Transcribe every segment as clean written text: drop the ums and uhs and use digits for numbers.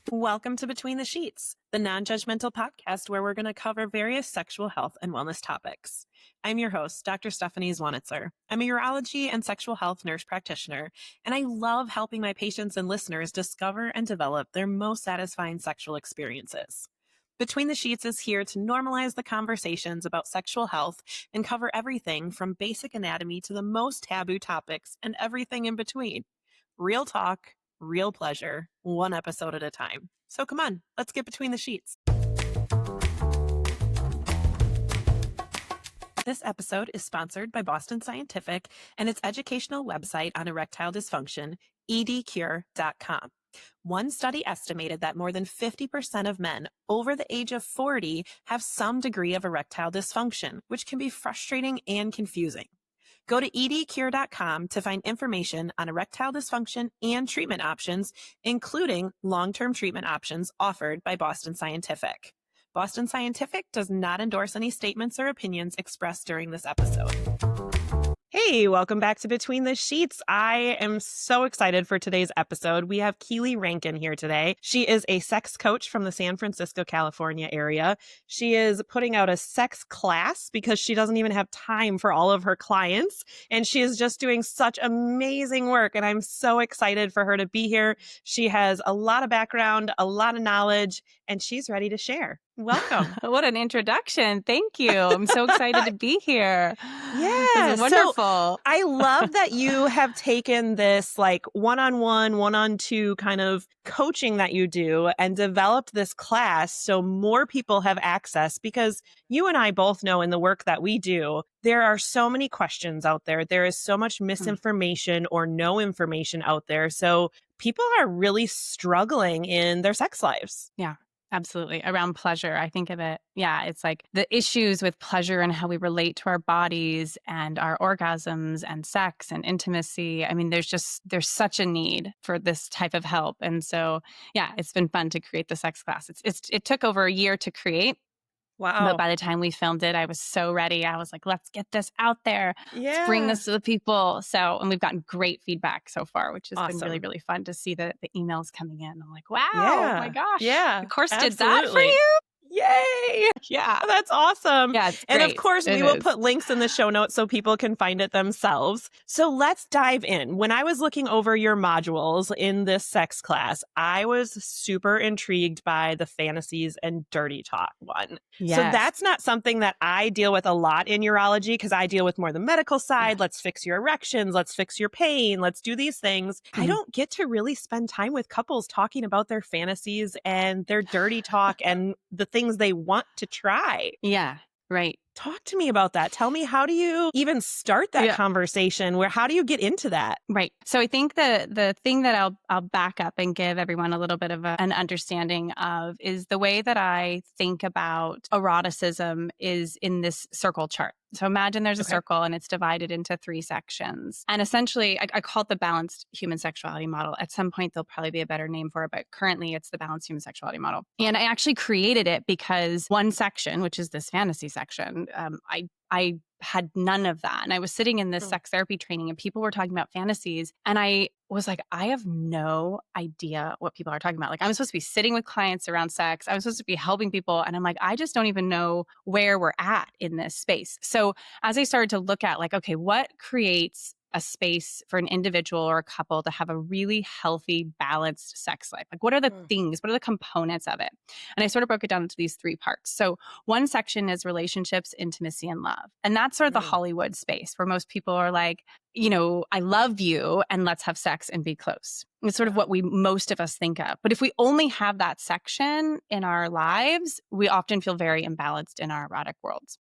Welcome to Between the Sheets, the non-judgmental podcast where we're going to cover various sexual health and wellness topics. I'm your host, Dr. Stephanie Zwonitzer. I'm a urology and sexual health nurse practitioner, and I love helping my patients and listeners discover and develop their most satisfying sexual experiences. Between the Sheets is here to normalize the conversations about sexual health and cover everything from basic anatomy to the most taboo topics and everything in between. Real talk, real pleasure, one episode at a time. So come on, let's get between the sheets. This episode is sponsored by Boston Scientific and its educational website on erectile dysfunction, edcure.com. One study estimated that more than 50% of men over the age of 40 have some degree of erectile dysfunction, which can be frustrating and confusing. Go to edcure.com to find information on erectile dysfunction and treatment options, including long-term treatment options offered by Boston Scientific. Boston Scientific does not endorse any statements or opinions expressed during this episode. Hey, welcome back to Between the Sheets. I am so excited for today's episode. We have Keeley Rankin here today. She is a sex coach from the San Francisco, California area. She is putting out a sex class because she doesn't even have time for all of her clients. And she is just doing such amazing work. And I'm so excited for her to be here. She has a lot of background, a lot of knowledge, and she's ready to share. Welcome. What an introduction. Thank you. I'm so excited to be here. Yeah. This is wonderful. So I love that you have taken this like one-on-one, one-on-two kind of coaching that you do and developed this class so more people have access, because you and I both know in the work that we do, there are so many questions out there. There is so much misinformation or no information out there. So people are really struggling in their sex lives. Yeah. Absolutely. Around pleasure. I think of it. Yeah. It's like the issues with pleasure and how we relate to our bodies and our orgasms and sex and intimacy. I mean, there's such a need for this type of help. And so, yeah, it's been fun to create the sex class. It took over a year to create. Wow. But by the time we filmed it, I was so ready. I was like, let's get this out there. Yeah. Let's bring this to the people. So, and we've gotten great feedback so far, which has Awesome. been really, really fun to see the emails coming in. I'm like, wow, Yeah. oh my gosh. Yeah. The course absolutely. did that for you? Yay! Yeah. That's awesome. Yeah, it's and great. of course, we will put links in the show notes so people can find it themselves. So let's dive in. When I was looking over your modules in this sex class, I was super intrigued by the fantasies and dirty talk one. Yes. So that's not something that I deal with a lot in urology, because I deal with more the medical side. Yeah. Let's fix your erections. Let's fix your pain. Let's do these things. Mm-hmm. I don't get to really spend time with couples talking about their fantasies and their dirty talk and the things they want to try. Yeah, right. Talk to me about that. Tell me, how do you even start that conversation? How do you get into that? Right. So I think the thing that I'll back up and give everyone a little bit of an understanding of is the way that I think about eroticism is in this circle chart. So imagine there's a circle and it's divided into 3 sections. And essentially, I call it the Balanced Human Sexuality Model. At some point, there'll probably be a better name for it, but currently it's the Balanced Human Sexuality Model. And I actually created it because one section, which is this fantasy section, I had none of that. And I was sitting in this sex therapy training and people were talking about fantasies. And I was like, I have no idea what people are talking about. Like, I'm supposed to be sitting with clients around sex. I'm supposed to be helping people. And I'm like, I just don't even know where we're at in this space. So as I started to look at like, okay, what creates a space for an individual or a couple to have a really healthy, balanced sex life? Like, what are the things? What are the components of it? And I sort of broke it down into these 3 parts. So one section is relationships, intimacy, and love. And that's sort of the Hollywood space where most people are like, you know, I love you and let's have sex and be close. It's sort of what most of us think of. But if we only have that section in our lives, we often feel very imbalanced in our erotic worlds.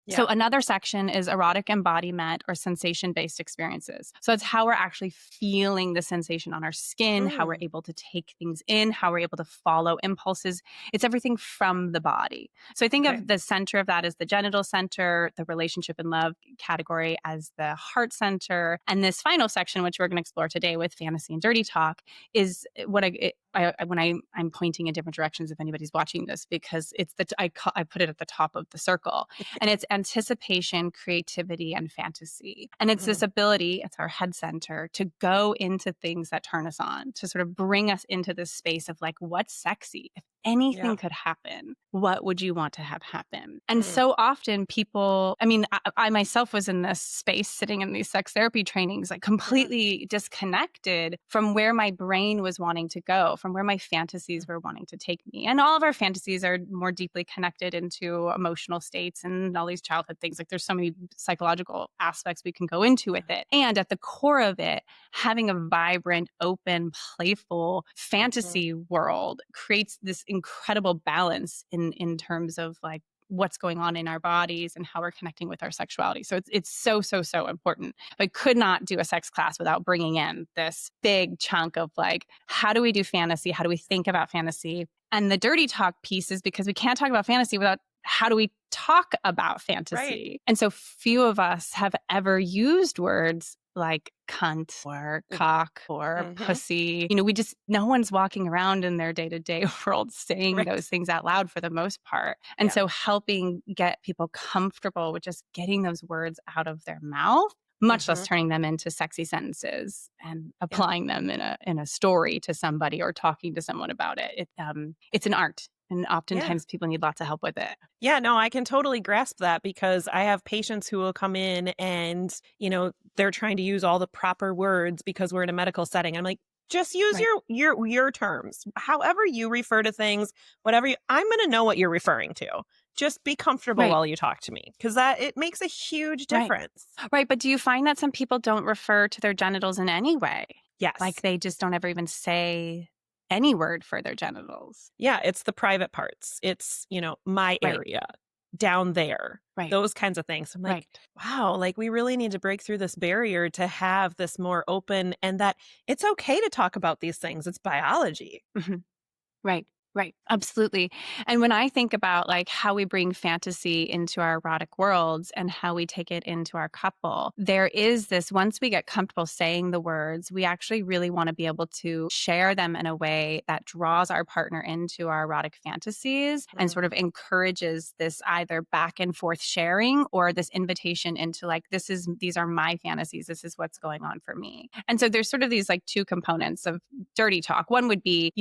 Yeah. So another section is erotic embodiment or sensation-based experiences. So it's how we're actually feeling the sensation on our skin, how we're able to take things in, how we're able to follow impulses. It's everything from the body. So I think of the center of that as the genital center, the relationship and love category as the heart center. And this final section, which we're going to explore today with fantasy and dirty talk, is I'm pointing in different directions if anybody's watching this, because I put it at the top of the circle, and it's anticipation, creativity, and fantasy. And it's this ability, it's our head center, to go into things that turn us on, to sort of bring us into this space of like, what's sexy? If anything Yeah. could happen, what would you want to have happen? And Mm. so often people, I mean, I myself was in this space sitting in these sex therapy trainings, like completely disconnected from where my brain was wanting to go, from where my fantasies were wanting to take me. And all of our fantasies are more deeply connected into emotional states and all these childhood things. Like there's so many psychological aspects we can go into with it. And at the core of it, having a vibrant, open, playful fantasy world creates this incredible balance in terms of like what's going on in our bodies and how we're connecting with our sexuality. So it's so important. I could not do a sex class without bringing in this big chunk of like, how do we do fantasy? How do we think about fantasy? And the dirty talk piece is because we can't talk about fantasy without how do we talk about Right. fantasy? And so few of us have ever used words like cunt or cock or pussy. You know, no one's walking around in their day-to-day world saying Right. those things out loud for the most part. And Yeah. so helping get people comfortable with just getting those words out of their mouth, much less turning them into sexy sentences and Yeah. applying them in a story to somebody or talking to someone about it. It's an art. And Yeah. oftentimes people need lots of help with it. Yeah, no, I can totally grasp that because I have patients who will come in and, they're trying to use all the proper words because we're in a medical setting. I'm like, just use Right. your terms. However you refer to things, I'm going to know what you're referring to. Just be comfortable Right. while you talk to me because it makes a huge Right. difference. Right. But do you find that some people don't refer to their genitals in any way? Like Yes. they just don't ever even say any word for their genitals. Yeah, it's the private parts. It's, my Right. area down there, Right. those kinds of things. I'm like, Right. wow, like we really need to break through this barrier to have this more open and that it's okay to talk about these things. It's biology. Mhm. Right. Right. Absolutely. And when I think about like how we bring fantasy into our erotic worlds and how we take it into our couple, there is this, once we get comfortable saying the words, we actually really want to be able to share them in a way that draws our partner into our erotic fantasies and sort of encourages this either back and forth sharing or this invitation into like, these are my fantasies. This is what's going on for me. And so there's sort of these like two components of dirty talk. One would be,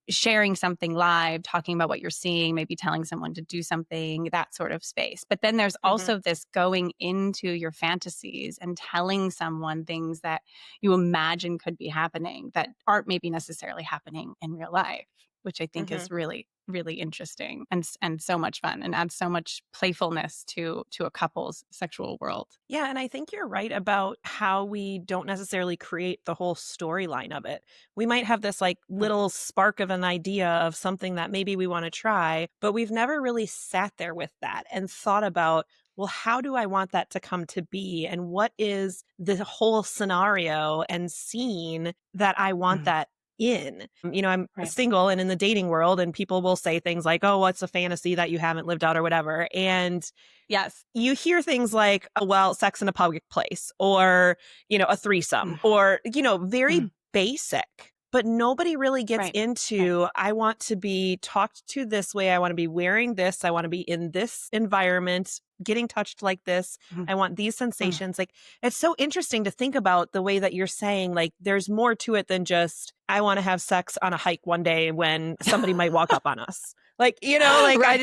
sharing something live, talking about what you're seeing, maybe telling someone to do something, that sort of space. But then there's also this going into your fantasies and telling someone things that you imagine could be happening that aren't maybe necessarily happening in real life, which I think is really, really interesting and so much fun and adds so much playfulness to a couple's sexual world. Yeah, and I think you're right about how we don't necessarily create the whole storyline of it. We might have this like little spark of an idea of something that maybe we want to try, but we've never really sat there with that and thought about, well, how do I want that to come to be? And what is the whole scenario and scene that I want that in? I'm Right. single and in the dating world, and people will say things like, oh, what's a fantasy that you haven't lived out or whatever. And Yes. you hear things like, oh, well, sex in a public place or, a threesome or, very basic, but nobody really gets Right. into, I want to be talked to this way. I want to be wearing this. I want to be in this environment, getting touched like this. I want these sensations. Like, it's so interesting to think about the way that you're saying, like, there's more to it than just, I want to have sex on a hike one day when somebody might walk up on us. Like, Right.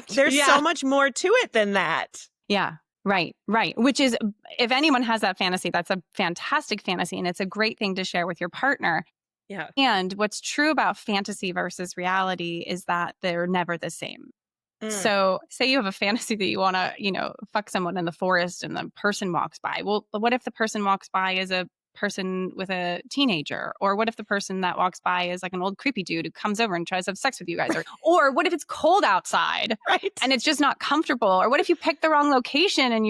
there's Yeah. so much more to it than that. Yeah. Right. Which is, if anyone has that fantasy, that's a fantastic fantasy. And it's a great thing to share with your partner. Yeah. And what's true about fantasy versus reality is that they're never the same. So say you have a fantasy that you want to, fuck someone in the forest and the person walks by. Well, what if the person walks by is a person with a teenager? Or what if the person that walks by is like an old creepy dude who comes over and tries to have sex with you guys? Or what if it's cold outside Right. and it's just not comfortable? Or what if you pick the wrong location and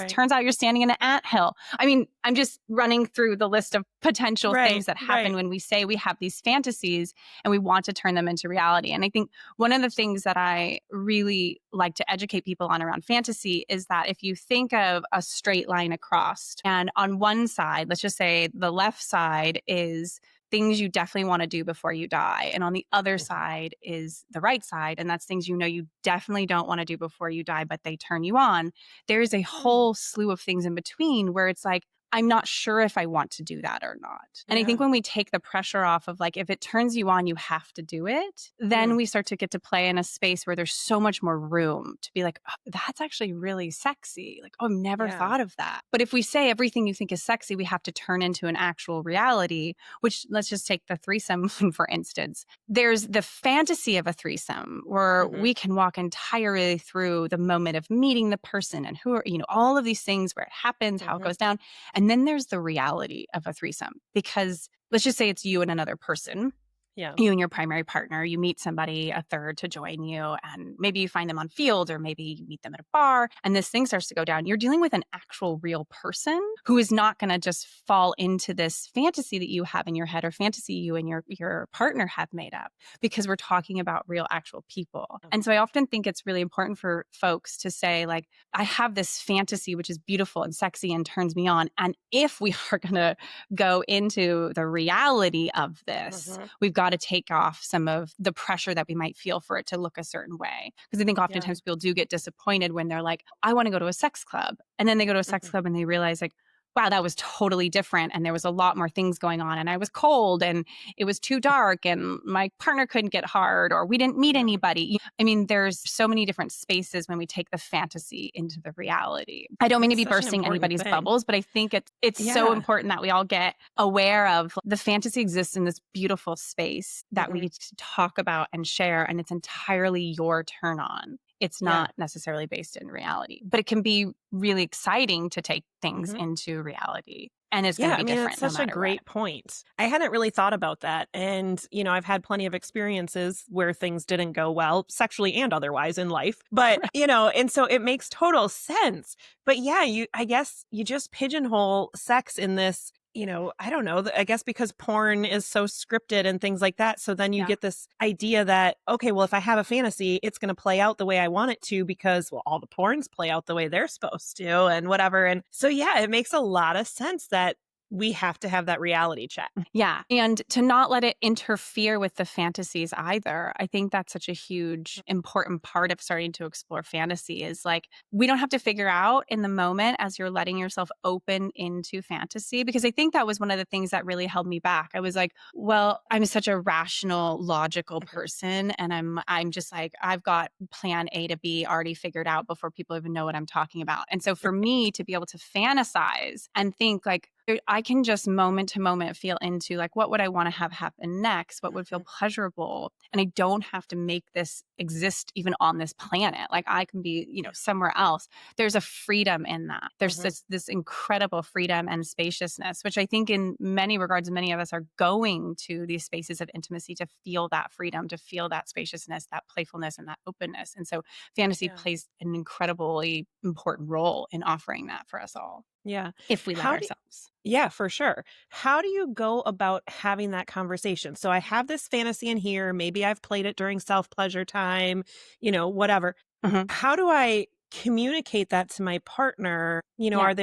turns out you're standing in an anthill? I mean, I'm just running through the list of potential things that happen when we say we have these fantasies and we want to turn them into reality. And I think one of the things that I really like to educate people on around fantasy is that if you think of a straight line across, and on one side, let's just say the left side is things you definitely want to do before you die. And on the other Mhm. side is the right side. And that's things you know you definitely don't want to do before you die, but they turn you on. There's a Hmm. whole slew of things in between where it's like, I'm not sure if I want to do that or not. And I think Yeah. when we take the pressure off of like, if it turns you on, you have to do it, then Mm. we start to get to play in a space where there's so much more room to be like, oh, that's actually really sexy. Like, oh, I've never Yeah. thought of that. But if we say everything you think is sexy, we have to turn into an actual reality, which let's just take the threesome, for instance. There's the fantasy of a threesome where Hmm. we can walk entirely through the moment of meeting the person and who are, all of these things where it happens, how it Hmm. goes down. And then there's the reality of a threesome because let's just say it's you and another person, Yeah. you and your primary partner, you meet somebody, a third to join you, and maybe you find them on field or maybe you meet them at a bar and this thing starts to go down. You're dealing with an actual real person who is not going to just fall into this fantasy that you have in your head or fantasy you and your partner have made up because we're talking about real actual people. And so I often think it's really important for folks to say like, I have this fantasy which is beautiful and sexy and turns me on. And if we are going to go into the reality of this, Hmm. we've got to take off some of the pressure that we might feel for it to look a certain way. Because I think Yeah. oftentimes people do get disappointed when they're like, I want to go to a sex club. And then they go to a sex Hmm. club and they realize, like, wow, that was totally different. And there was a lot more things going on. And I was cold and it was too dark and my partner couldn't get hard or we didn't meet Yeah. anybody. I mean, there's so many different spaces when we take the fantasy into the reality. I don't mean to It's be such an bursting important anybody's thing. bubbles, but I think it's so Yeah. important that we all get aware of the fantasy exists in this beautiful space that we Hmm. get to talk about and share, and it's entirely your turn on. It's Yeah. not necessarily based in reality, but it can be really exciting to take things Hmm. into reality. And it's going Yeah, to I be mean, it's different no such a matter what. great point. I hadn't really thought about that. And, I've had plenty of experiences where things didn't go well, sexually and otherwise in life. But, and so it makes total sense. But yeah, I guess you just pigeonhole sex in this, I don't know, I guess because porn is so scripted and things like that. So then you Yeah. get this idea that, okay, well, if I have a fantasy, it's going to play out the way I want it to because, well, all the porns play out the way they're supposed to and whatever. And so, yeah, it makes a lot of sense that we have to have that reality check. Yeah. And to not let it interfere with the fantasies either. I think that's such a huge, important part of starting to explore fantasy is like, we don't have to figure out in the moment as you're letting yourself open into fantasy. Because I think that was one of the things that really held me back. I was like, well, I'm such a rational, logical Mhm. person. And I'm just like, I've got plan A to B already figured out before people even know what I'm talking about. And so for me to be able to fantasize and think like, I can just moment to moment feel into like, what would I want to have happen next? What would feel Mhm. pleasurable? And I don't have to make this exist even on this planet. Like I can be, somewhere else. There's a freedom in that. There's Mhm. this incredible freedom and spaciousness, which I think in many regards, many of us are going to these spaces of intimacy to feel that freedom, to feel that spaciousness, that playfulness, and that openness. And so fantasy Yeah. plays an incredibly important role in offering that for us all Yeah. if we let How do ourselves. Yeah, for sure. How do you go about having that conversation? So I have this fantasy in here, maybe I've played it during self-pleasure time, whatever. Mhm. How do I communicate that to my partner? Yeah, Are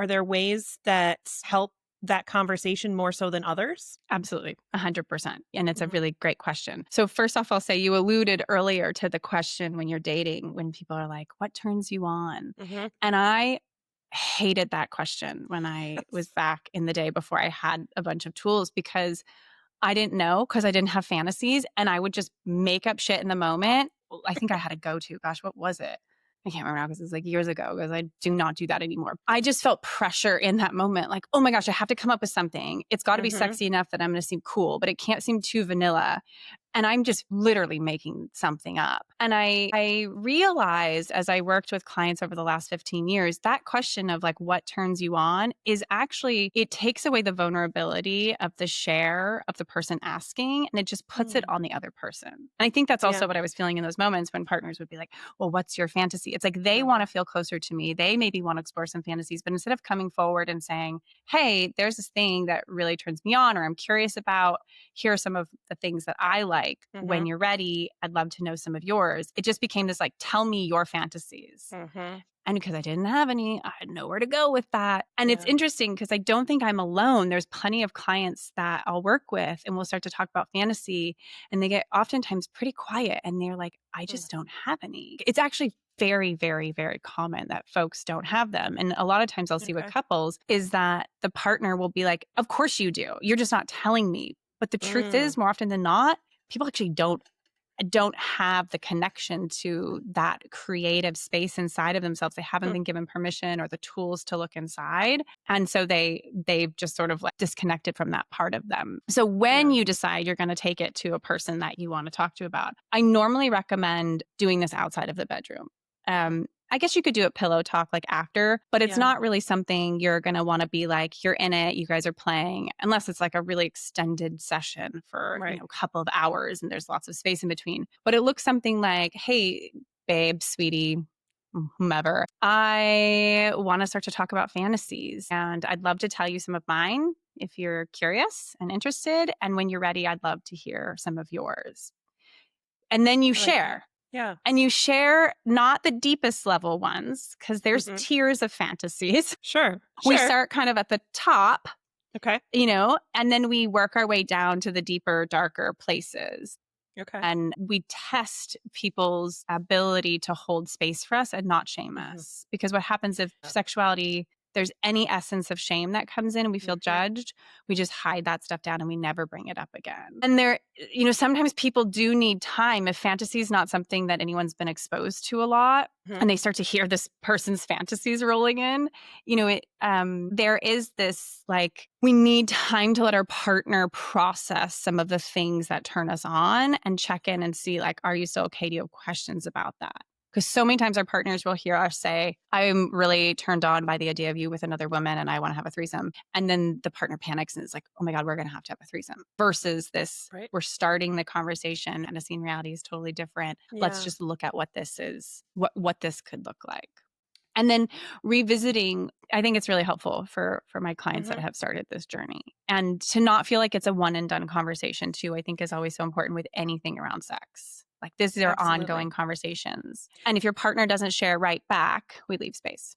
there ways that help that conversation more so than others? absolutely. 100%. And it's a Mhm. really great question. So, first off, I'll say you alluded earlier to the question when you're dating, when people are like, what turns you on? Mhm. And I hated that question when I was back in the day before I had a bunch of tools because I didn't know because I didn't have fantasies and I would just make up shit in the moment. Well, I think I had a go to. Gosh, what was it? I can't remember now because it was like years ago because I do not do that anymore. I just felt pressure in that moment. Like, oh my gosh, I have to come up with something. It's got to be Mhm. sexy enough that I'm going to seem cool, but it can't seem too vanilla. And I'm just literally making something up. And I realized as I worked with clients over the last 15 years, that question of like, what turns you on is actually, it takes away the vulnerability of the share of the person asking and it just puts it Mm. on the other person. And I think that's also Yeah. what I was feeling in those moments when partners would be like, well, what's your fantasy? It's like they want Mhm. to feel closer to me. They maybe want to explore some fantasies, but instead of coming forward and saying, hey, there's this thing that really turns me on or I'm curious about, here are some of the things that I like. When Mhm. you're ready, I'd love to know some of yours. It just became this like, tell me your fantasies. Mhm. And because I didn't have any, I had nowhere to go with that. And it's Yeah. interesting because I don't think I'm alone. There's plenty of clients that I'll work with and we'll start to talk about fantasy and they get oftentimes pretty quiet and they're like, I Mm. just don't have any. It's actually very, very, very common that folks don't have them. And a lot of times I'll see with Okay. couples is that the partner will be like, of course you do. You're just not telling me. But the truth Mm. is, more often than not, people actually don't have the connection to that creative space inside of themselves. They haven't Hmm. been given permission or the tools to look inside. And so they've just sort of like disconnected from that part of them. So when Yeah. you decide you're going to take it to a person that you want to talk to about, I normally recommend doing this outside of the bedroom. Okay. I guess you could do a pillow talk like after, but it's Yeah. not really something you're going to want to be like, you're in it, you guys are playing, unless it's like a really extended session for, Right. a couple of hours and there's lots of space in between. But it looks something like, hey, babe, sweetie, whomever, I want to start to talk about fantasies and I'd love to tell you some of mine if you're curious and interested. And when you're ready, I'd love to hear some of yours. And then you I like that. share. Yeah. And you share not the deepest level ones, because there's Hmm. tiers of fantasies. Sure. We Sure. start kind of at the top, Okay. and then we work our way down to the deeper, darker places. Okay. And we test people's ability to hold space for us and not shame Hmm. us. Because what happens if sexuality, there's any essence of shame that comes in and we feel Hmm. judged, we just hide that stuff down and we never bring it up again. And sometimes people do need time if fantasy is not something that anyone's been exposed to a lot Hmm. and they start to hear this person's fantasies rolling in, there is this like, we need time to let our partner process some of the things that turn us on and check in and see like, are you still okay? Do you have questions about that? Because so many times our partners will hear us say, I'm really turned on by the idea of you with another woman and I want to have a threesome. And then the partner panics and is like, oh my God, we're going to have a threesome. Versus this, Right. we're starting the conversation and a scene reality is totally different. Let's Yeah. just look at what this is, what this could look like. And then revisiting, I think it's really helpful for my clients that Hmm. have started this journey. And to not feel like it's a one and done conversation too, I think is always so important with anything around sex. Like these are Absolutely. ongoing conversations. And if your partner doesn't share right back, we leave space.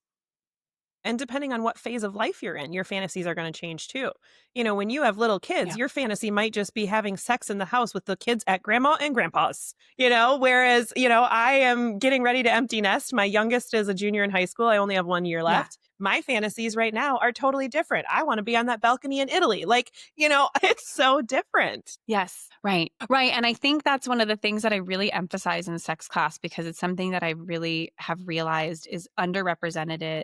And depending on what phase of life you're in, your fantasies are going to change too. When you have little kids, Yeah. your fantasy might just be having sex in the house with the kids at grandma and grandpa's, whereas, I am getting ready to empty nest. My youngest is a junior in high school. I only have 1 year Yeah. left. My fantasies right now are totally different. I want to be on that balcony in Italy. Like, it's so different. Yes. Right. Right. And I think that's one of the things that I really emphasize in sex class because it's something that I really have realized is underrepresented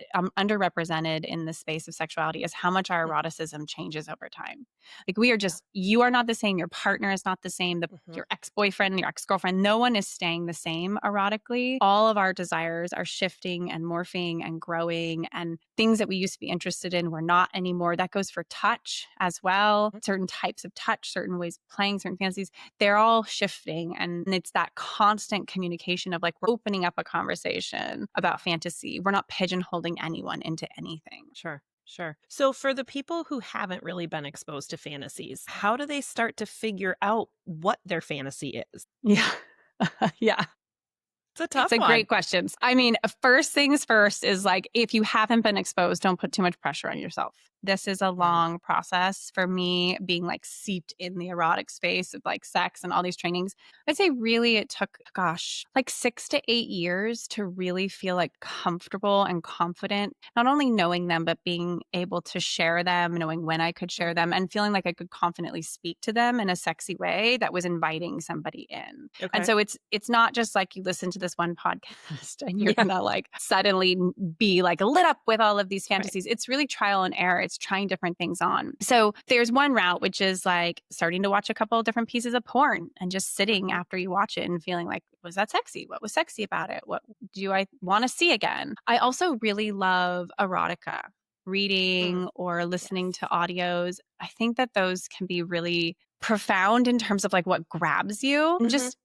in the space of sexuality is how much our Mhm. eroticism changes over time. Like we are just, you are not the same. Your partner is not the same. Mhm. Your ex-boyfriend, your ex-girlfriend, no one is staying the same erotically. All of our desires are shifting and morphing and growing and things that we used to be interested in, we're not anymore. That goes for touch as well. Mhm. Certain types of touch, certain ways of playing, certain fantasies, they're all shifting. And it's that constant communication of like, we're opening up a conversation about fantasy. We're not pigeonholing anyone into anything. Sure. Sure. So, for the people who haven't really been exposed to fantasies, how do they start to figure out what their fantasy is? Yeah. Yeah. It's a It's tough a one. great question. I mean, first things first is like, if you haven't been exposed, don't put too much pressure on yourself. This is a Mhm. long process for me being like seeped in the erotic space of like sex and all these trainings. I'd say really it took, like 6 to 8 years to really feel like comfortable and confident, not only knowing them, but being able to share them, knowing when I could share them Mhm. and feeling like I could confidently speak to them in a sexy way that was inviting somebody in. And Okay. so it's not just like you listen to this one podcast and you're Yeah. gonna like suddenly be like lit up with all of these Right. fantasies. It's really trial and error. It's trying different things on. So there's one route, which is like starting to watch a couple of different pieces of porn and just sitting Mhm. after you watch it and feeling like, was that sexy? What was sexy about it? What do I want to see again? I also really love erotica. Mm. Reading or listening Yes. to audios. I think that those can be really profound in terms of like what grabs you and Mhm. just,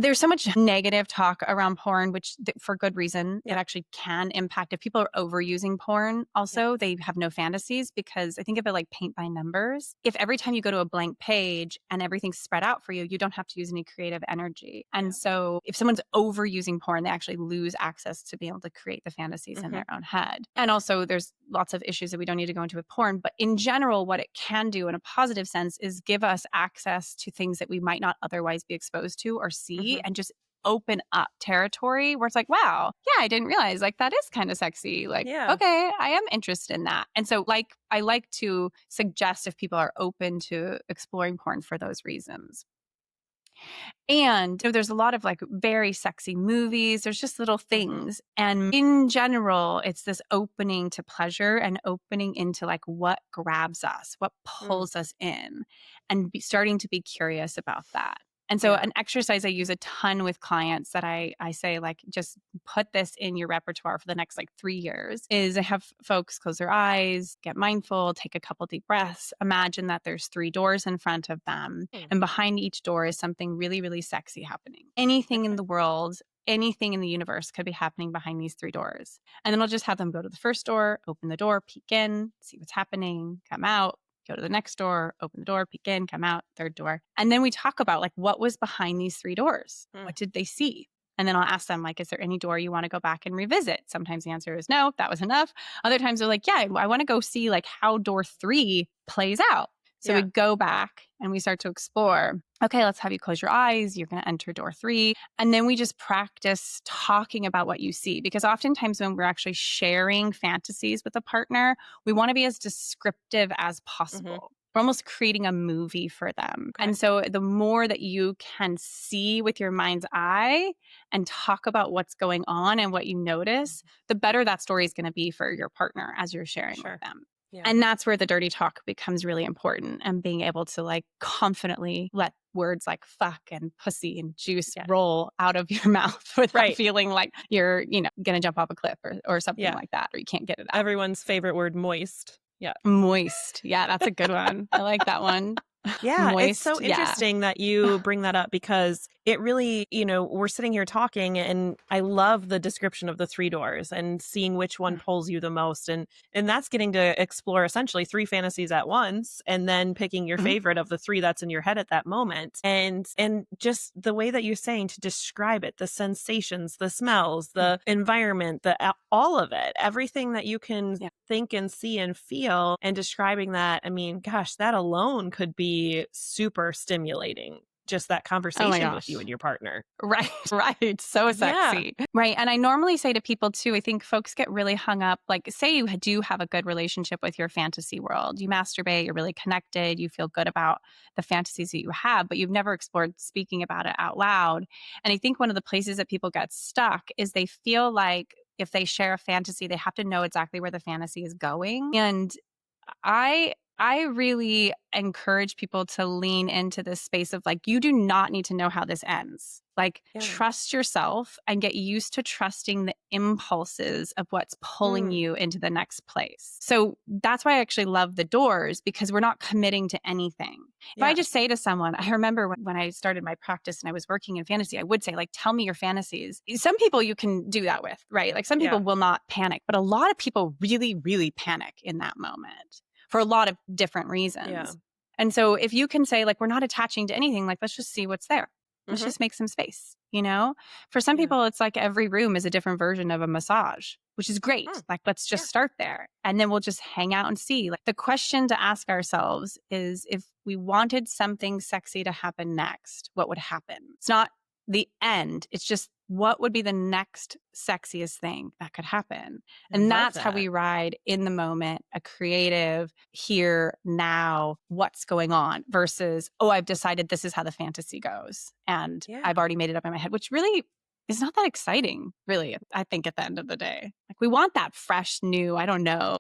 There's so much negative talk around porn, which for good reason, it Yeah. actually can impact. If people are overusing porn, Yeah. also, they have no fantasies because I think of it like paint by numbers. If every time you go to a blank page and everything's spread out for you, you don't have to use any creative energy. And Yeah. so if someone's overusing porn, they actually lose access to being able to create the fantasies in Hmm. their own head. And also, there's lots of issues that we don't need to go into with porn. But in general, what it can do in a positive sense is give us access to things that we might not otherwise be exposed to or see Hmm. and just open up territory where it's like, wow, yeah, I didn't realize like that is kind of sexy. Like, Yeah. okay, I am interested in that. And so like I like to suggest if people are open to exploring porn for those reasons. And there's a lot of like very sexy movies. There's just little Hmm. things. And in general, it's this opening to pleasure and opening into like what grabs us, what Mm. pulls us in, and starting to be curious about that. And so, Yeah. an exercise I use a ton with clients that I say, like, just put this in your repertoire for the next like 3 years is I have folks close their eyes, get mindful, take a couple deep breaths, imagine that there's 3 doors in front of them. Mm. And behind each door is something really, really sexy happening. Anything in Okay. the world, anything in the universe could be happening behind these 3 doors. And then I'll just have them go to the first door, open the door, peek in, see what's happening, come out, go to the next door, open the door, peek in, come out, third door. And then we talk about like what was behind these 3 doors? Mm. What did they see? And then I'll ask them, like, is there any door you want to go back and revisit? Sometimes the answer is no, that was enough. Other times they're like, yeah, I want to go see like how door 3 plays out. So we Yeah. go back and we start to explore. Okay, let's have you close your eyes. You're going to enter door 3. And then we just practice talking about what you see. Because oftentimes when we're actually sharing fantasies with a partner, we want to be as descriptive as Hmm. possible. We're almost creating a movie for them. Okay. And so the more that you can see with your mind's eye and talk about what's going on and what you notice, the better that story is going to be for your partner as you're sharing with Sure. them. Yeah. And that's where the dirty talk becomes really important and being able to like confidently let words like fuck and pussy and juice Yeah. roll out of your mouth without Right. feeling like you're, going to jump off a cliff or something Yeah. like that, or you can't get it out. Everyone's favorite word, moist. Yeah. Moist. Yeah, that's a good one. I like that one. Yeah, it's so Moist. Yeah. interesting that you bring that up because it really, we're sitting here talking and I love the description of the 3 doors and seeing which one pulls you the most and that's getting to explore essentially 3 fantasies at once and then picking your Mhm. favorite of the 3 that's in your head at that moment. And just the way that you're saying to describe it, the sensations, the smells, the environment, all of it, everything that you can Yeah. think and see and feel and describing that, I mean, gosh, that alone could be super stimulating. Just that Oh my conversation with you gosh. and your partner. Right, right. So Yeah. sexy. Right. And I normally say to people too, I think folks get really hung up. Like, say you do have a good relationship with your fantasy world. You masturbate, you're really connected, you feel good about the fantasies that you have, but you've never explored speaking about it out loud. And I think one of the places that people get stuck is they feel like if they share a fantasy, they have to know exactly where the fantasy is going. And I really encourage people to lean into this space of like, you do not need to know how this ends. Like, Yeah. trust yourself and get used to trusting the impulses of what's pulling Mm. you into the next place. So that's why I actually love the doors because we're not committing to anything. If I Yeah. just say to someone, I remember when I started my practice and I was working in fantasy, I would say, like, tell me your fantasies. Some people you can do that with, right? Like, some Yeah. people will not panic, but a lot of people really, really panic in that moment for a lot of different Yeah. reasons. And so if you can say, like, we're not attaching to anything, like, let's just see what's there. Let's Hmm. just make some space, you know? For some Yeah. people, it's like every room is a different version of a massage, which is great. Mm. Like, let's just Yeah. start there. And then we'll just hang out and see. Like, the question to ask ourselves is if we wanted something sexy to happen next, what would happen? It's not the end. It's just what would be the next sexiest thing that could happen. I And love that's how that. we ride in the moment, a creative here, now, what's going on versus, oh, I've decided this is how the fantasy goes. And Yeah. I've already made it up in my head, which really is not that exciting, really, I think, at the end of the day. Like, we want that fresh, new, I don't know.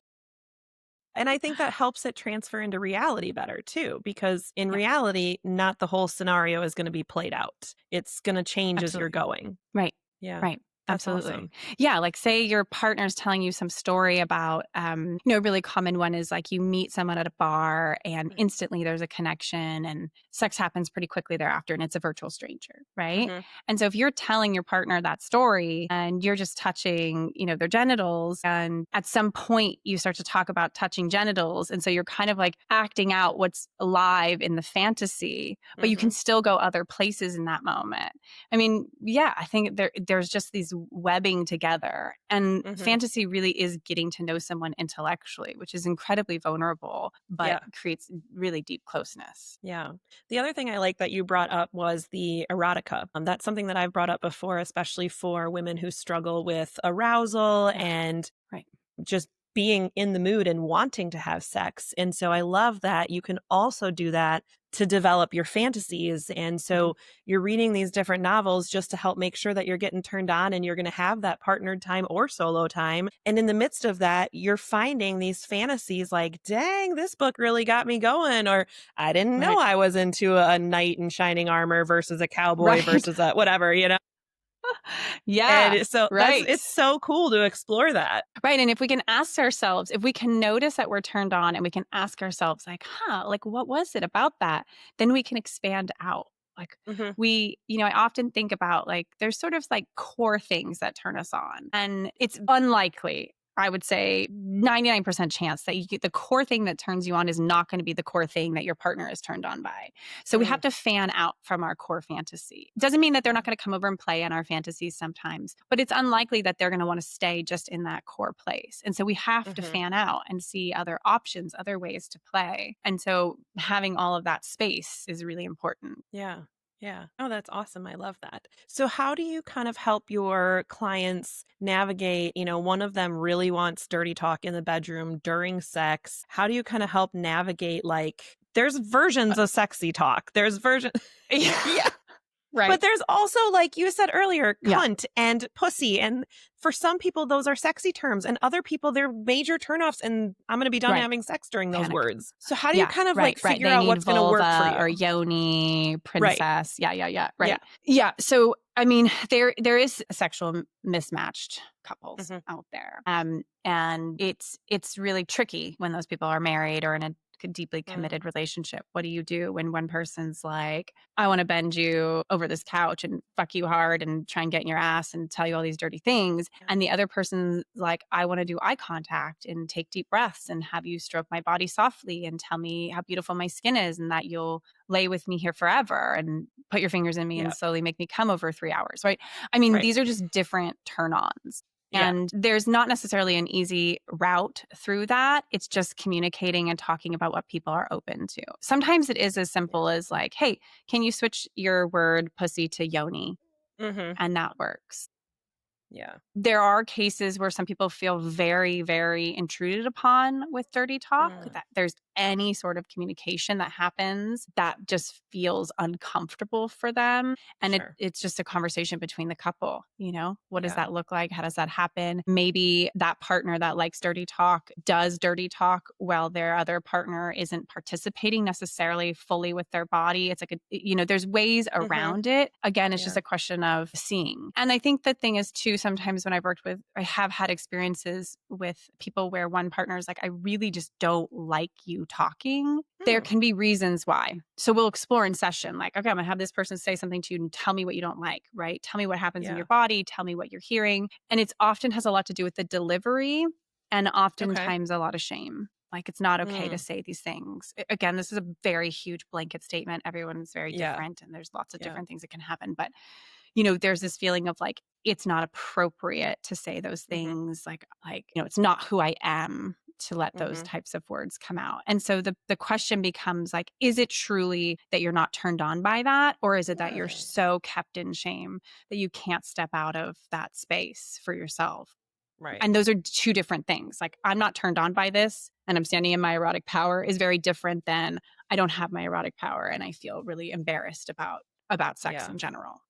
And I think that helps it transfer into reality better too, because in Yeah, reality, not the whole scenario is going to be played out. It's going to change as you're absolutely. going. Right. Yeah. Right. That's Absolutely. awesome. Yeah, like say your partner's telling you some story about, a really common one is like you meet someone at a bar and instantly there's a connection and sex happens pretty quickly thereafter and it's a virtual stranger, right? Mm-hmm. And so if you're telling your partner that story and you're just touching, their genitals, and at some point you start to talk about touching genitals. And so you're kind of like acting out what's alive in the fantasy, but you Mm-hmm. can still go other places in that moment. I mean, yeah, I think there's just these webbing together. And Mm-hmm. fantasy really is getting to know someone intellectually, which is incredibly vulnerable, but Yeah. creates really deep closeness. Yeah. The other thing I like that you brought up was the erotica. That's something that I've brought up before, especially for women who struggle with arousal Yeah, and right. just being in the mood and wanting to have sex. And so I love that you can also do that to develop your fantasies. And Mhm. so you're reading these different novels just to help make sure that you're getting turned on and you're going to have that partnered time or solo time. And in the midst of that, you're finding these fantasies like, dang, this book really got me going. Or I didn't know Right. I was into a knight in shining armor versus a cowboy Right. versus a whatever, Yeah. And so Right. it's so cool to explore that. Right. And if we can ask ourselves, if we can notice that we're turned on and we can ask ourselves, like, like, what was it about that? Then we can expand out. Like, Hmm. I often think about like, there's sort of like core things that turn us on. And it's unlikely, I would say 99% chance that the core thing that turns you on is not going to be the core thing that your partner is turned on by. So we have Mm. to fan out from our core fantasy. Doesn't mean that they're not going to come over and play in our fantasies sometimes, but it's unlikely that they're going to want to stay just in that core place. And so we have to Mhm. fan out and see other options, other ways to play. And so having all of that space is really important. Yeah. Yeah. Oh, that's awesome. I love that. So, how do you kind of help your clients navigate? One of them really wants dirty talk in the bedroom during sex. How do you kind of help navigate? Like, there's versions of sexy talk. There's version. Yeah. Yeah. Right. But there's also, like you said earlier, Yeah. cunt and pussy. And for some people, those are sexy terms. And other people, they're major turnoffs. And I'm going to be done Right. having sex during those Panic. words. So, how do you Yeah, kind of like right, right. figure They out need what's going to work for vulva you? or yoni, Right. princess. Yeah, yeah, yeah. Yeah. Right. Yeah. So I mean, there is sexual mismatched couples Hmm. out there. And it's really tricky when those people are married or in a deeply Mm. committed relationship. What do you do when one person's like, I want to bend you over this couch and fuck you hard and try and get in your ass and tell you all these dirty things. Yeah. And the other person's like, I want to do eye contact and take deep breaths and have you stroke my body softly and tell me how beautiful my skin is and that you'll lay with me here forever and put your fingers in me Yeah. and slowly make me come over 3 hours, right? I mean, Right. these are just different turn ons. Yeah. And there's not necessarily an easy route through that. It's just communicating and talking about what people are open to. Sometimes it is as Yeah. simple as like, hey, can you switch your word pussy to yoni? Mhm. And that works. Yeah. There are cases where some people feel very, very intruded upon with dirty talk, Mm. that there's any sort of communication that happens that just feels uncomfortable for them. And Sure. it's just a conversation between the couple. What does Yeah. that look like? How does that happen? Maybe that partner that likes dirty talk does dirty talk while their other partner isn't participating necessarily fully with their body. It's like, there's ways Mhm. around it. Again, it's just Yeah. a question of seeing. And I think the thing is too, sometimes when I have had experiences with people where one partner is like, I really just don't like you talking. There Hmm. can be reasons why. So we'll explore in session, like, okay, I'm gonna have this person say something to you and tell me what you don't like, right? Tell me what happens in your Yeah. body, tell me what you're hearing. And it's often has a lot to do with the delivery and Okay. oftentimes a lot of shame. Like it's not okay to Mm. say these things. Again, this is a very huge blanket statement. Everyone's very Yeah. different and there's lots of Yeah. different things that can happen. But there's this feeling of like it's not appropriate to say those Mhm. things it's not who I am to let those Mhm. types of words come out. And so the question becomes like, is it truly that you're not turned on by that? Or is it that you're Mm. so kept in shame that you can't step out of that space for yourself? Right. And those are two different things. Like, I'm not turned on by this and I'm standing in my erotic power is very different than I don't have my erotic power and I feel really embarrassed about sex Yeah. in general.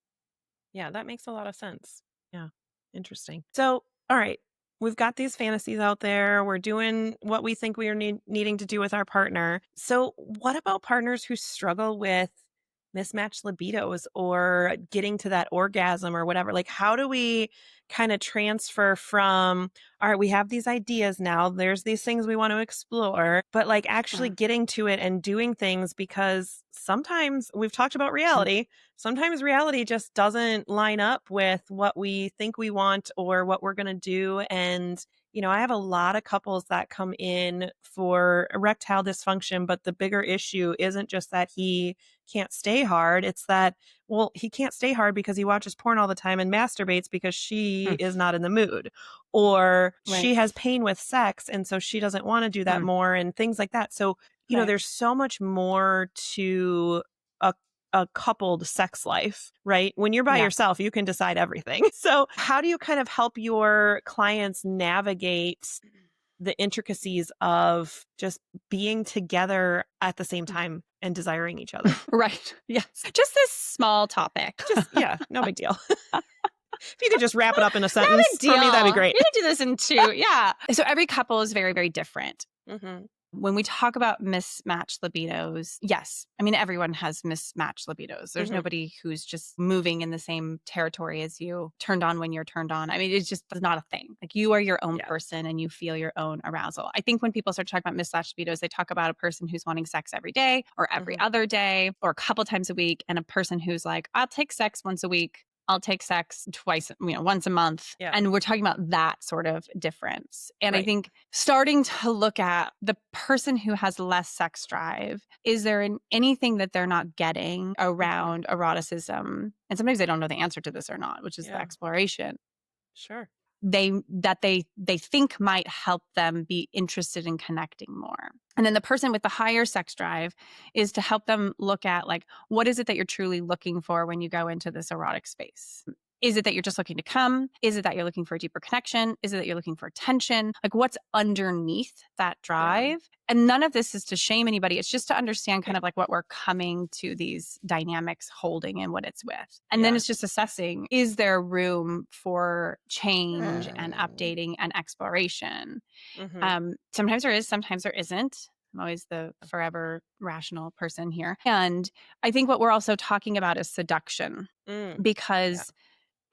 Yeah, that makes a lot of sense. Yeah. Interesting. So, all right. We've got these fantasies out there. We're doing what we think we are needing to do with our partner. So, what about partners who struggle with mismatched libidos or getting to that orgasm or whatever. Like, how do we kind of transfer from, all right, we have these ideas now, there's these things we want to explore, but like actually Mm, getting to it and doing things, because sometimes we've talked about mm, reality. Sometimes reality just doesn't line up with what we think we want or what we're going to do. And I have a lot of couples that come in for erectile dysfunction, but the bigger issue isn't just that he can't stay hard. It's that, well, he can't stay hard because he watches porn all the time and masturbates because she mm. is not in the mood, or Right. she has pain with sex. And so she doesn't want to do that Mm, more and things like that. So, right. there's so much more to a a coupled sex life, right? When you're by Yeah. yourself, you can decide everything. So, how do you kind of help your clients navigate the intricacies of just being together at the same time and desiring each other? Right. Yes. Just this small topic. Just, yeah, no big deal. If you could just wrap it up in a No big sentence for me, that'd be deal. great. We could do this in two. Yeah. So every couple is very, very different. Hmm. When we talk about mismatched libidos, yes. I mean, everyone has mismatched libidos. There's Hmm. nobody who's just moving in the same territory as you, turned on when you're turned on. I mean, it's not a thing. Like, you are your own Yeah. person and you feel your own arousal. I think when people start talking about mismatched libidos, they talk about a person who's wanting sex every day or every Hmm. other day or a couple times a week, and a person who's like, I'll take sex once a week. I'll take sex twice, once a month. Yeah. And we're talking about that sort of difference. And I Right. think starting to look at the person who has less sex drive, is there anything that they're not getting Hmm. around eroticism? And sometimes they don't know the answer to this or not, which is the Yeah. exploration. Sure. They think might help them be interested in connecting more. And then the person with the higher sex drive is to help them look at, like, what is it that you're truly looking for when you go into this erotic space? Is it that you're just looking to come? Is it that you're looking for a deeper connection? Is it that you're looking for attention? Like, what's underneath that Yeah. drive? And none of this is to shame anybody. It's just to understand kind Right. of like what we're coming to these dynamics holding and what it's with. And then Yeah. it's just assessing, is there room for change and updating and exploration? Hmm. Sometimes there is, sometimes there isn't. I'm always the forever rational person here. And I think what we're also talking about is seduction, Mm. Yeah. because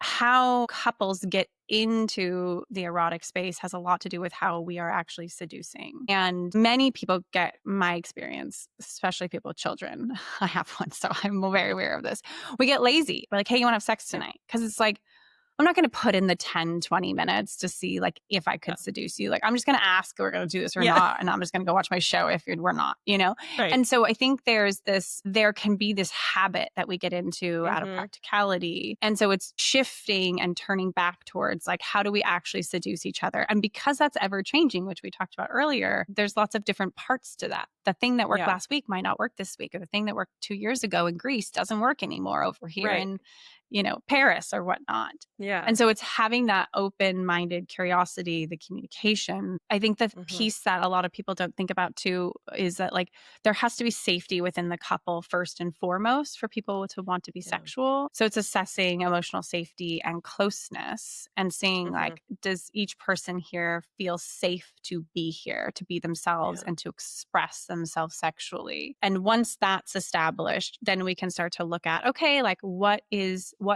how couples get into the erotic space has a lot to do with how we are actually seducing. And many people get, my experience, especially people with children. I have one, so I'm very aware of this. We get lazy. We're like, hey, you want to have sex Yeah. tonight? Because it's like, I'm not going to put in the 10, 20 minutes to see, like, if I Yeah. could seduce you. Like, I'm just going to ask if we're going to do this or Yeah. not. And I'm just going to go watch my show if we're not. Right. And so I think there can be this habit that we get into out of Hmm. practicality. And so it's shifting and turning back towards, like, how do we actually seduce each other? And because that's ever changing, which we talked about earlier, there's lots of different parts to that. The thing that worked Yeah. last week might not work this week, or the thing that worked 2 years ago in Greece doesn't work anymore over here Right. in, Paris or whatnot. Yeah. And so it's having that open-minded curiosity, the communication. I think the Hmm. piece that a lot of people don't think about too is that, like, there has to be safety within the couple first and foremost for people to want to be Yeah. sexual. So it's assessing emotional safety and closeness and seeing, Hmm. like, does each person here feel safe to be here, to be themselves Yeah. and to express themselves sexually? And once that's established, then we can start to look at, okay, like, what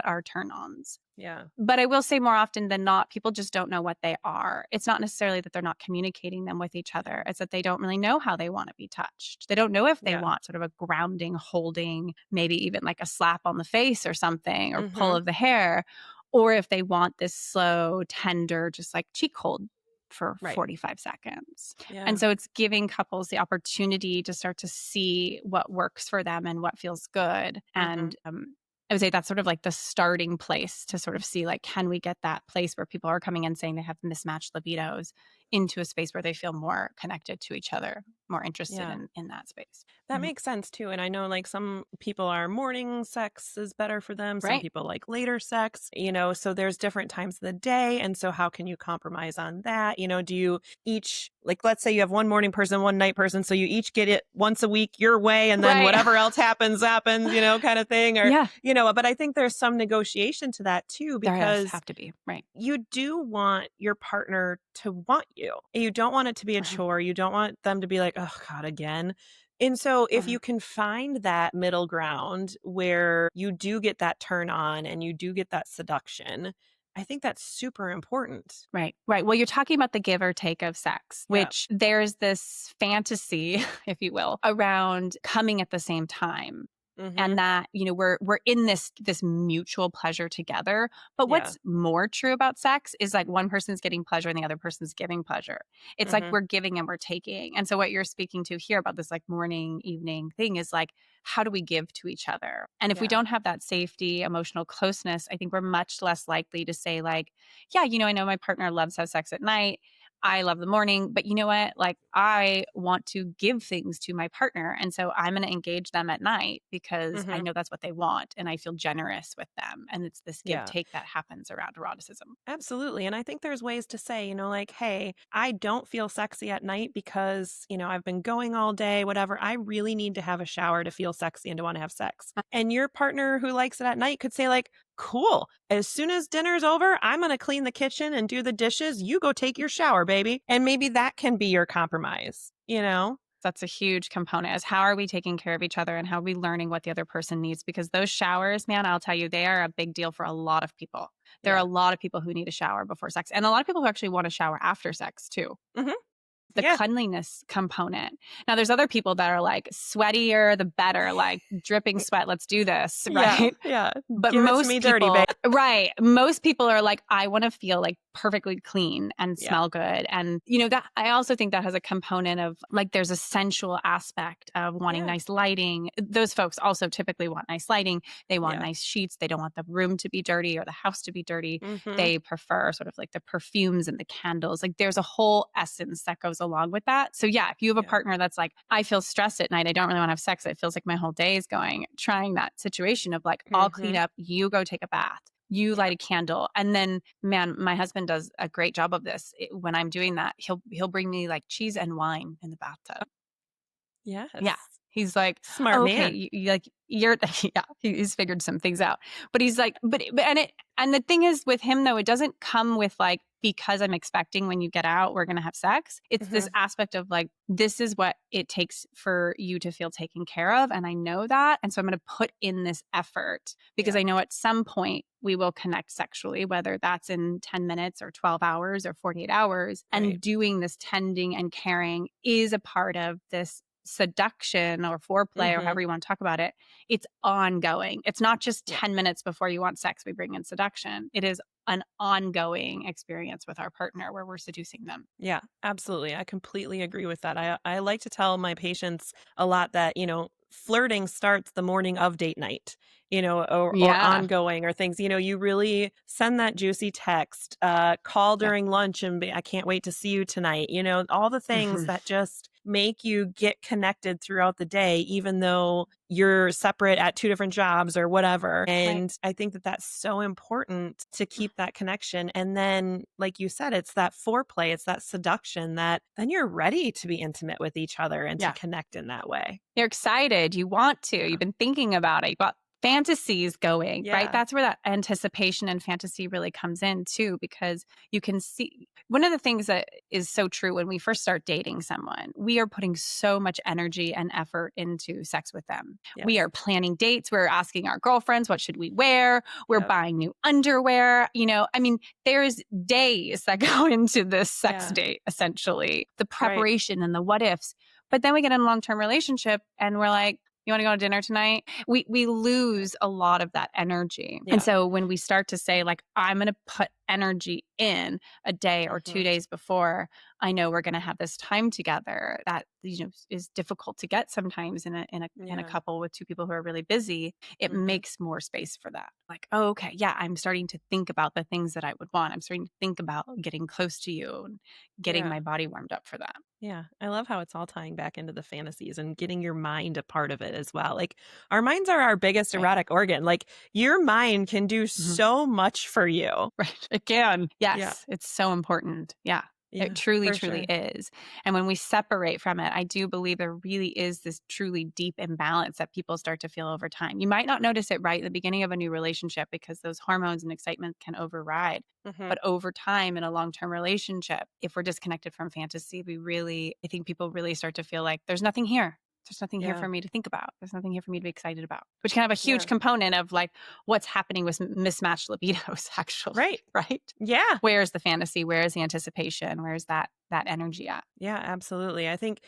are turn-ons? Yeah. But I will say, more often than not, people just don't know what they are. It's not necessarily that they're not communicating them with each other. It's that they don't really know how they want to be touched. They don't know if they Yeah. want sort of a grounding, holding, maybe even like a slap on the face or something, or pull Hmm. of the hair, or if they want this slow, tender, just like cheek hold for Right. 45 seconds. And Yeah. so it's giving couples the opportunity to start to see what works for them and what feels good. Hmm. And I would say that's sort of like the starting place to sort of see, like, can we get that place where people are coming in saying they have mismatched libidos into a space where they feel more connected to each other, more interested Yeah. in that space. That Mhm. makes sense too. And I know like some people are morning sex is better for them. Some Right. people like later sex, so there's different times of the day. And so how can you compromise on that? Do you each, like, let's say you have one morning person, one night person. So you each get it once a week your way. And then Right. whatever else happens, kind of thing. Or, Yeah, but I think there's some negotiation to that too, there does because have to be. Right. you do want your partner to want you. You don't want it to be a Uh-huh. chore. You don't want them to be like, oh God, again. And so if Yeah. you can find that middle ground where you do get that turn on and you do get that seduction, I think that's super important. Right, right. Well, you're talking about the give or take of sex, Yeah. which there's this fantasy, if you will, around coming at the same time. And Mhm. that, we're in this mutual pleasure together. But Yeah. what's more true about sex is like one person's getting pleasure and the other person's giving pleasure. It's like Mhm. we're giving and we're taking. And so what you're speaking to here about this like morning, evening thing is like, how do we give to each other? And if we Yeah. don't have that safety, emotional closeness, I think we're much less likely to say like, yeah, I know my partner loves to have sex at night. I love the morning, but you know what? Like, I want to give things to my partner. And so I'm going to engage them at night because I Mhm. know that's what they want. And I feel generous with them. And it's this give Yeah. take that happens around eroticism. Absolutely. And I think there's ways to say, like, hey, I don't feel sexy at night because, I've been going all day, whatever. I really need to have a shower to feel sexy and to want to have sex. And your partner who likes it at night could say, like, cool. As soon as dinner's over, I'm going to clean the kitchen and do the dishes. You go take your shower, baby. And maybe that can be your compromise, you know? That's a huge component is how are we taking care of each other and how are we learning what the other person needs? Because those showers, man, I'll tell you, they are a big deal for a lot of people. There are a Yeah. lot of people who need a shower before sex and a lot of people who actually want a shower after sex too. Hmm. The Yeah. cleanliness component. Now, there's other people that are like sweatier, the better, like dripping sweat, let's do this, Yeah. right? Yeah. But Give it to me most dirty, babe. people, right? Most people are like, I want to feel like perfectly clean and Yeah. smell good. And, that I also think that has a component of like, there's a sensual aspect of wanting Yeah. nice lighting. Those folks also typically want nice lighting. They want Yeah. nice sheets. They don't want the room to be dirty or the house to be dirty. Hmm. They prefer sort of like the perfumes and the candles. Like, there's a whole essence that goes along with that. So, yeah, if you have a Yeah. partner that's like, I feel stressed at night, I don't really want to have sex, it feels like my whole day is going, trying that situation of like, I'll clean Hmm. up, you go take a bath. You Yeah. light a candle, and then, man, my husband does a great job of this. When I'm doing that, he'll bring me like cheese and wine in the bathtub. Yeah, Yes. he's like, Smart oh, okay, man. like you're, yeah, he's figured some things out. But he's like, and the thing is with him though, it doesn't come with like because I'm expecting when you get out we're gonna have sex. It's this Hmm. aspect of like this is what it takes for you to feel taken care of, and I know that, and so I'm gonna put in this effort because Yeah. I know at some point we will connect sexually, whether that's in 10 minutes or 12 hours or 48 hours. Right. And doing this tending and caring is a part of this seduction or foreplay or Hmm. however you want to talk about it. It's ongoing. It's not just Yeah. 10 minutes before you want sex, we bring in seduction. It is an ongoing experience with our partner where we're seducing them. Yeah, absolutely. I completely agree with that. I like to tell my patients a lot that, flirting starts the morning of date night, or Yeah. ongoing or things, you really send that juicy text, call Yeah. during lunch and be, I can't wait to see you tonight, all the things Mhm. that just make you get connected throughout the day, even though you're separate at two different jobs or whatever. Right. And I think that that's so important to keep that connection. And then, like you said, it's that foreplay, it's that seduction that then you're ready to be intimate with each other and to Yeah. connect in that way. You're excited. You want to. Yeah. You've been thinking about it. You got fantasies going, right? Yeah. That's where that anticipation and fantasy really comes in too, because you can see one of the things that is so true when we first start dating someone, we are putting so much energy and effort into sex with them. We Yes. are planning dates. We're asking our girlfriends, what should we wear? We're Yep. buying new underwear. I mean, there's days that go into this sex Yeah. date, essentially, the Right. preparation and the what ifs. But then we get in a long-term relationship and we're like, you want to go to dinner tonight? We Yeah. lose a lot of that energy. And Yeah. so when we start to say like I'm going to put energy in a day or Hmm. 2 days before I know we're going to have this time together, that is difficult to get sometimes in a Yeah. couple with two people who are really busy. It Hmm. makes more space for that. Like, oh, okay, yeah, I'm starting to think about the things that I would want. I'm starting to think about getting close to you and getting Yeah. my body warmed up for that. Yeah, I love how it's all tying back into the fantasies and getting your mind a part of it as well. Like, our minds are our biggest Right. erotic organ. Like, your mind can do Mhm. so much for you. Right. It can. Yeah. Yes. It's so important. Yeah. It Yeah, truly, for truly sure. is. And when we separate from it, I do believe there really is this truly deep imbalance that people start to feel over time. You might not notice it right at the beginning of a new relationship because those hormones and excitement can override. Hmm. But over time in a long term relationship, if we're disconnected from fantasy, I think people really start to feel like there's nothing here. There's nothing here Yeah. for me to think about. There's nothing here for me to be excited about, which can have a huge Yeah. component of like what's happening with mismatched libidos, actually, Right. right? Yeah. Where's the fantasy? Where's the anticipation? Where's that energy at? Yeah, absolutely. I think,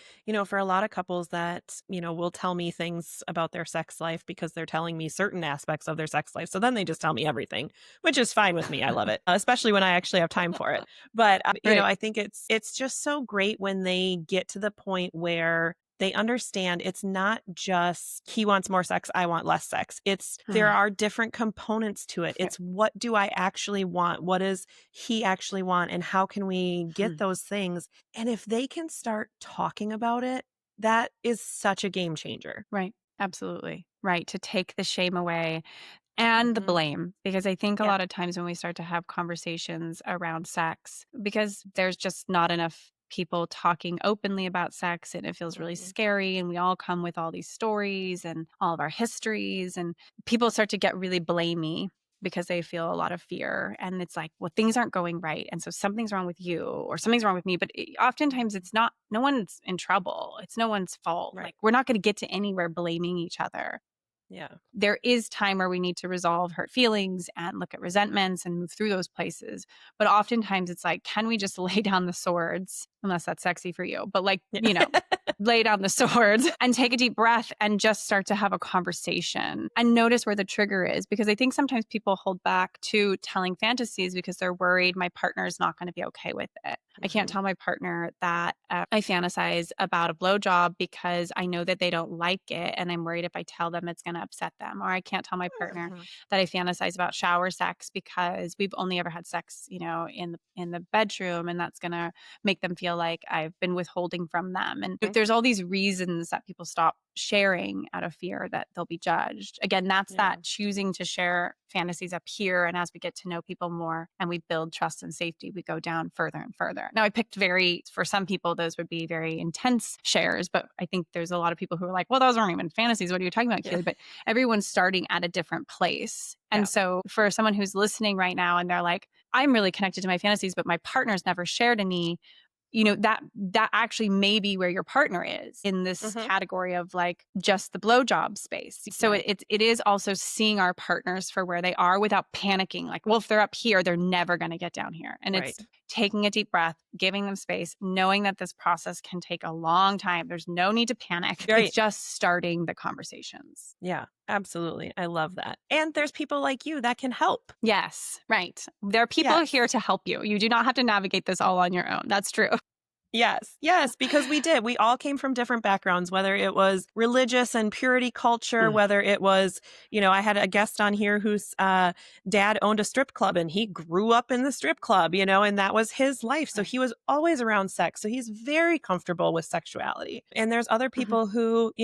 for a lot of couples that, will tell me things about their sex life because they're telling me certain aspects of their sex life. So then they just tell me everything, which is fine with me. I love it, especially when I actually have time for it. But, Right. I think it's just so great when they get to the point where they understand it's not just he wants more sex, I want less sex. There Mm, are different components to it. right. It's what do I actually want? What does he actually want? And how can we get Mm, those things? And if they can start talking about it, that is such a game changer. right. Absolutely. Right. To take the shame away and the Mhm. blame, because I think a Yeah. lot of times when we start to have conversations around sex, because there's just not enough people talking openly about sex and it feels really Mhm. scary. And we all come with all these stories and all of our histories, and people start to get really blamey because they feel a lot of fear. And it's like, well, things aren't going right. And so something's wrong with you or something's wrong with me. But oftentimes it's not, no one's in trouble. It's no one's fault. Right. Like, we're not going to get to anywhere blaming each other. Yeah. There is time where we need to resolve hurt feelings and look at resentments and move through those places. But oftentimes it's like, can we just lay down the swords, unless that's sexy for you, but like, Yeah. lay down the swords and take a deep breath and just start to have a conversation and notice where the trigger is. Because I think sometimes people hold back to telling fantasies because they're worried my partner is not going to be okay with it. I can't Mhm. tell my partner that I fantasize about a blowjob because I know that they don't like it. And I'm worried if I tell them it's going to upset them. Or I can't tell my partner Mhm. that I fantasize about shower sex because we've only ever had sex, in the bedroom. And that's going to make them feel like I've been withholding from them. And there's all these reasons that people stop sharing out of fear that they'll be judged. Again, that's Yeah. that choosing to share fantasies up here. And as we get to know people more and we build trust and safety, we go down further and further. Now, I picked for some people, those would be very intense shares, but I think there's a lot of people who are like, well, those aren't even fantasies. What are you talking about, Yeah. Keely? But everyone's starting at a different place. Yeah. And so for someone who's listening right now and they're like, I'm really connected to my fantasies, but my partner's never shared any, that actually may be where your partner is in this Mhm. category of like just the blowjob space. So Right. it is also seeing our partners for where they are without panicking. Like, well, if they're up here, they're never going to get down here. And Right. it's taking a deep breath, giving them space, knowing that this process can take a long time. There's no need to panic. It's Right. just starting the conversations. Yeah. Absolutely. I love that. And there's people like you that can help. Yes, right. There are people here Yes. to help you. You do not have to navigate this all on your own. That's true. Yes, yes, because we did. We all came from different backgrounds, whether it was religious and purity culture, Mm, whether it was, I had a guest on here whose dad owned a strip club and he grew up in the strip club, and that was his life. So right. he was always around sex. So he's very comfortable with sexuality. And there's other Mhm. people who,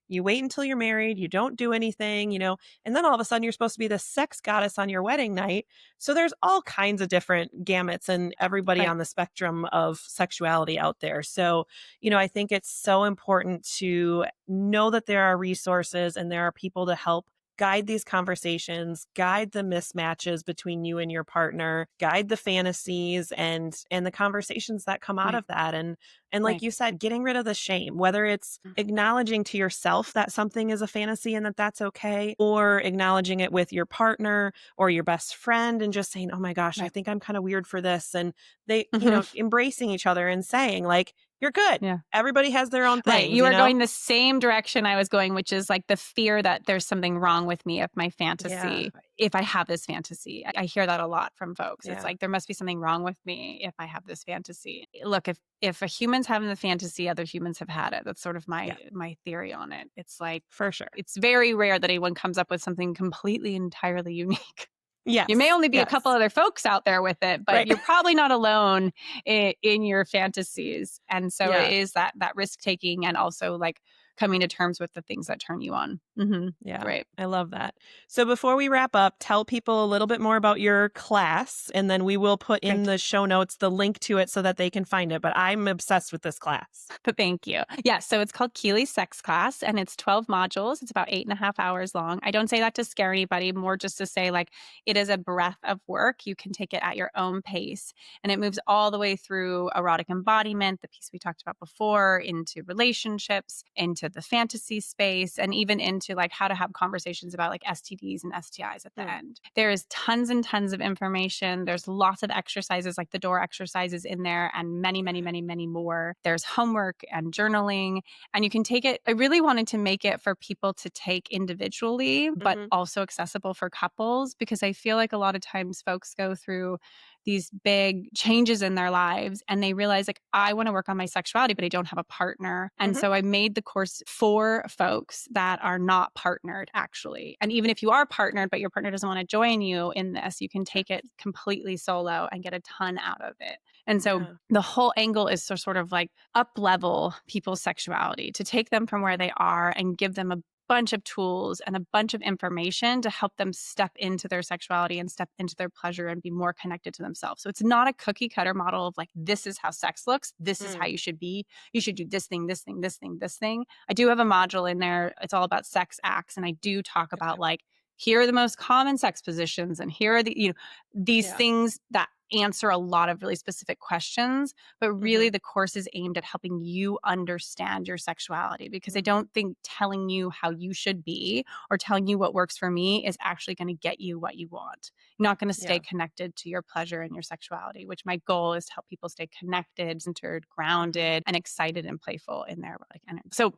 you wait until you're married, you don't do anything, and then all of a sudden you're supposed to be the sex goddess on your wedding night. So there's all kinds of different gamuts and everybody Right. on the spectrum of sexuality out there. So, I think it's so important to know that there are resources and there are people to help guide these conversations, guide the mismatches between you and your partner, guide the fantasies and the conversations that come out Right. of that. And like Right. you said, getting rid of the shame, whether it's Mm, acknowledging to yourself that something is a fantasy and that that's okay, or acknowledging it with your partner or your best friend and just saying, oh my gosh, I right. think I'm kind of weird for this. And they, Mhm. embracing each other and saying, like, you're good. Yeah. Everybody has their own Right. things, You are going the same direction I was going, which is like the fear that there's something wrong with me if my Yeah. fantasy, if I have this fantasy. I hear that a lot from folks. It's Yeah. like there must be something wrong with me if I have this fantasy. Look, if a human's having the fantasy, other humans have had it. That's sort of Yeah. my theory on it. It's like For sure. it's very rare that anyone comes up with something completely entirely unique. You may Yes. only be a couple Yes. other folks out there with it, but Right. you're probably not alone in your fantasies. And so it Yeah. is that risk taking and also like coming to terms with the things that turn you on. Hmm. Yeah, Right. I love that. So before we wrap up, tell people a little bit more about your class, and then we will put in Great. the show notes the link to it so that they can find it. But I'm obsessed with this class. But thank you. Yeah. So it's called Keeley Sex Class and it's 12 modules. It's about 8.5 hours long. I don't say that to scare anybody, more just to say like it is a breadth of work. You can take it at your own pace and it moves all the way through erotic embodiment, the piece we talked about before, into relationships, into into the fantasy space and even into like how to have conversations about like STDs and STIs at the end. There is tons and tons of information. There's lots of exercises, like the door exercises in there, and many, many, many, many more. There's homework and journaling, and you can take it. I really wanted to make it for people to take individually, but also accessible for couples, because I feel like a lot of times folks go through these big changes in their lives and they realize like, I want to work on my sexuality, but I don't have a partner. And so I made the course for folks that are not partnered actually. And even if you are partnered, but your partner doesn't want to join you in this, you can take it completely solo and get a ton out of it. And so the whole angle is to sort of like up level people's sexuality, to take them from where they are and give them a bunch of tools and a bunch of information to help them step into their sexuality and step into their pleasure and be more connected to themselves. So it's not a cookie cutter model of like, this is how sex looks. This is how you should be. You should do this thing, this thing, this thing, this thing. I do have a module in there. It's all about sex acts. And I do talk about like, here are the most common sex positions. And here are the, these things that answer a lot of really specific questions, but really the course is aimed at helping you understand your sexuality, because I don't think telling you how you should be or telling you what works for me is actually going to get you what you want. You're not going to stay connected to your pleasure and your sexuality, which my goal is to help people stay connected, centered, grounded, and excited and playful in their like energy. So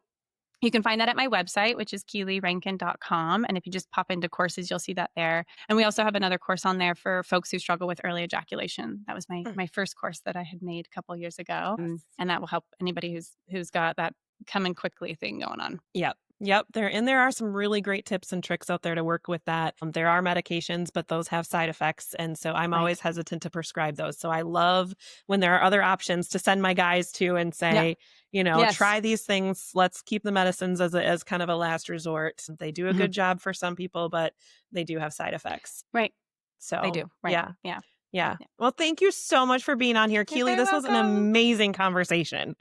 you can find that at my website, which is KeeleyRankin.com. And if you just pop into courses, you'll see that there. And we also have another course on there for folks who struggle with early ejaculation. That was my first course that I had made a couple of years ago. And that will help anybody who's got that coming quickly thing going on. Yep. There are some really great tips and tricks out there to work with that. There are medications, but those have side effects. And so I'm always hesitant to prescribe those. So I love when there are other options to send my guys to and say, try these things. Let's keep the medicines as kind of a last resort. They do a good job for some people, but they do have side effects. Right. So they do. Right. Yeah. Well, thank you so much for being on here, Keeley. This was an amazing conversation.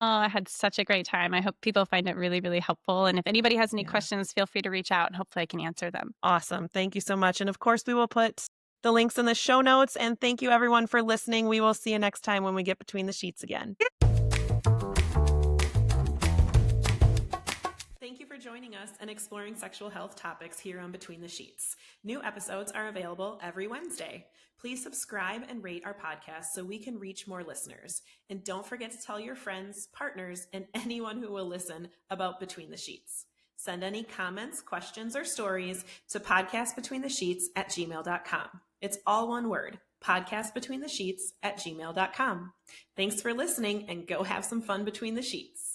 Oh, I had such a great time. I hope people find it really, really helpful. And if anybody has any questions, feel free to reach out and hopefully I can answer them. Awesome. Thank you so much. And of course, we will put the links in the show notes. And thank you everyone for listening. We will see you next time when we get between the sheets again. Thank you for joining us and exploring sexual health topics here on Between the Sheets. New episodes are available every Wednesday. Please subscribe and rate our podcast so we can reach more listeners. And don't forget to tell your friends, partners, and anyone who will listen about Between the Sheets. Send any comments, questions, or stories to podcastbetweenthesheets@gmail.com. It's all one word, podcastbetweenthesheets@gmail.com. Thanks for listening and go have some fun between the sheets.